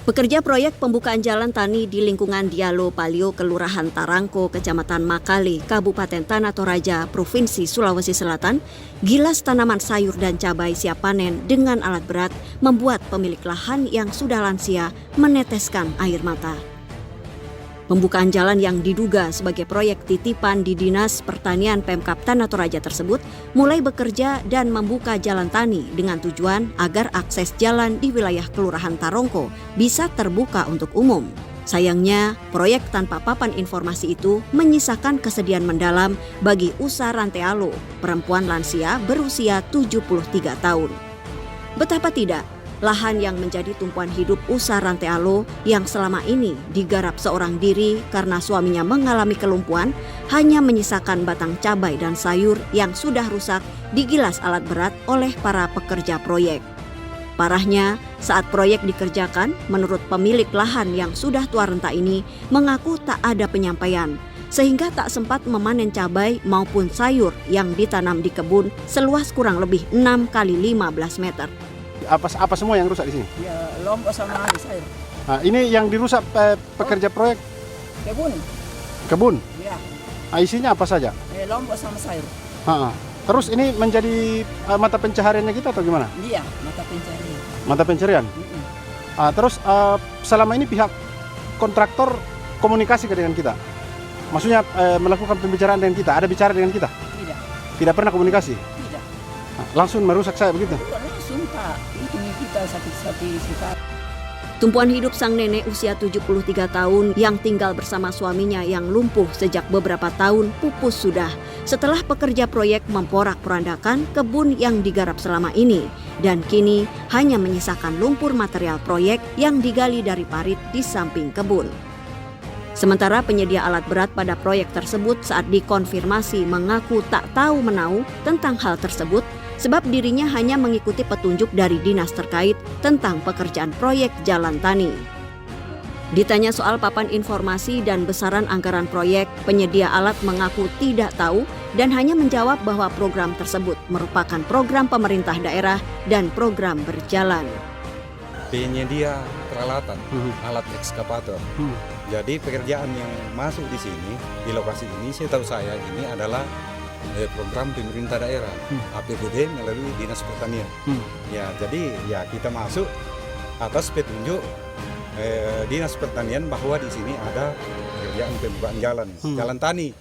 Pekerja proyek pembukaan jalan tani di lingkungan Dialo Palio, Kelurahan Tarangko, Kecamatan Makale, Kabupaten Tanah Toraja, Provinsi Sulawesi Selatan, gilas tanaman sayur dan cabai siap panen dengan alat berat membuat pemilik lahan yang sudah lansia meneteskan air mata. Pembukaan jalan yang diduga sebagai proyek titipan di Dinas Pertanian Pemkab Tanah Toraja tersebut mulai bekerja dan membuka jalan tani dengan tujuan agar akses jalan di wilayah Kelurahan Tarangko bisa terbuka untuk umum. Sayangnya, proyek tanpa papan informasi itu menyisakan kesedihan mendalam bagi Usa Rantealo, perempuan lansia berusia 73 tahun. Betapa tidak, lahan yang menjadi tumpuan hidup Usa Rantealo yang selama ini digarap seorang diri karena suaminya mengalami kelumpuhan hanya menyisakan batang cabai dan sayur yang sudah rusak digilas alat berat oleh para pekerja proyek. Parahnya, saat proyek dikerjakan, menurut pemilik lahan yang sudah tua renta ini mengaku tak ada penyampaian, sehingga tak sempat memanen cabai maupun sayur yang ditanam di kebun seluas kurang lebih 6 kali 15 meter. Apa semua yang rusak di sini? Ya, lombok sama habis air. Nah, ini yang dirusak pekerja proyek Kebun. kebun. Ya, Isinya apa saja? lombok sama sayur. Terus ini menjadi mata pencahariannya kita atau gimana? Iya, mata pencarian. Mata pencarian. Terus selama ini pihak kontraktor komunikasi dengan kita? Maksudnya melakukan pembicaraan dengan kita? Ada bicara dengan kita? Tidak. Tidak pernah komunikasi? Tidak. Langsung merusak saya begitu? Langsung tak. Itu kita sakit-sakit sikap. Tumpuan hidup sang nenek usia 73 tahun yang tinggal bersama suaminya yang lumpuh sejak beberapa tahun pupus sudah setelah pekerja proyek memporak-porandakan kebun yang digarap selama ini dan kini hanya menyisakan lumpur material proyek yang digali dari parit di samping kebun. Sementara penyedia alat berat pada proyek tersebut saat dikonfirmasi mengaku tak tahu menau tentang hal tersebut sebab dirinya hanya mengikuti petunjuk dari dinas terkait tentang pekerjaan proyek jalan tani. Ditanya soal papan informasi dan besaran anggaran proyek, penyedia alat mengaku tidak tahu dan hanya menjawab bahwa program tersebut merupakan program pemerintah daerah dan program berjalan. Penyedia peralatan, alat ekskavator. Jadi pekerjaan yang masuk di sini, di lokasi ini, setahu saya ini adalah program pemerintah daerah, APBD melalui Dinas Pertanian. Ya, jadi ya kita masuk atas petunjuk Dinas Pertanian bahwa di sini ada pekerjaan pembukaan jalan tani.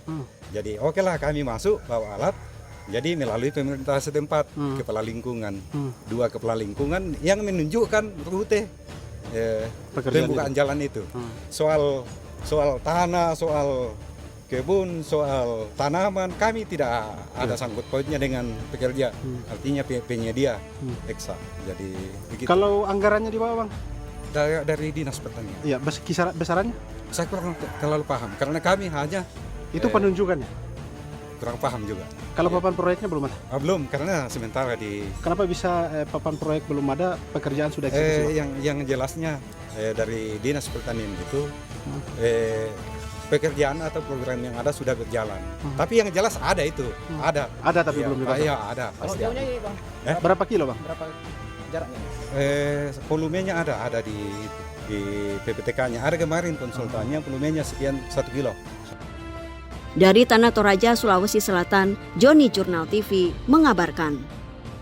Jadi oke lah kami masuk bawa alat. Jadi melalui pemerintah setempat, kepala lingkungan, 2 kepala lingkungan yang menunjukkan rute pembukaan jalan itu. Soal tanah, soal kebun, soal tanaman, kami tidak ada sangkut pautnya dengan pekerja, artinya penyedia eksa. Jadi begitu. Kalau anggarannya di bawah, Bang? Dari Dinas Pertanian. Iya, besarannya? Saya kurang terlalu paham, karena kami hanya Itu penunjukannya? kurang paham juga. Kalau papan proyeknya belum ada? Belum, karena sementara di... Kenapa bisa papan proyek belum ada, pekerjaan sudah eksekusi? Yang jelasnya dari Dinas Pertanian itu pekerjaan atau program yang ada sudah berjalan. Tapi yang jelas ada itu, ada. Ada tapi ya, belum dipasang? Iya, ada. Pasti ada. Jauhnya Bang. Berapa kilo, Bang? Berapa jaraknya? Volumenya ada di PPTK-nya. Ada kemarin konsultannya, volumenya sekian 1 kilo. Dari Tanah Toraja, Sulawesi Selatan, Joni Jurnal TV mengabarkan.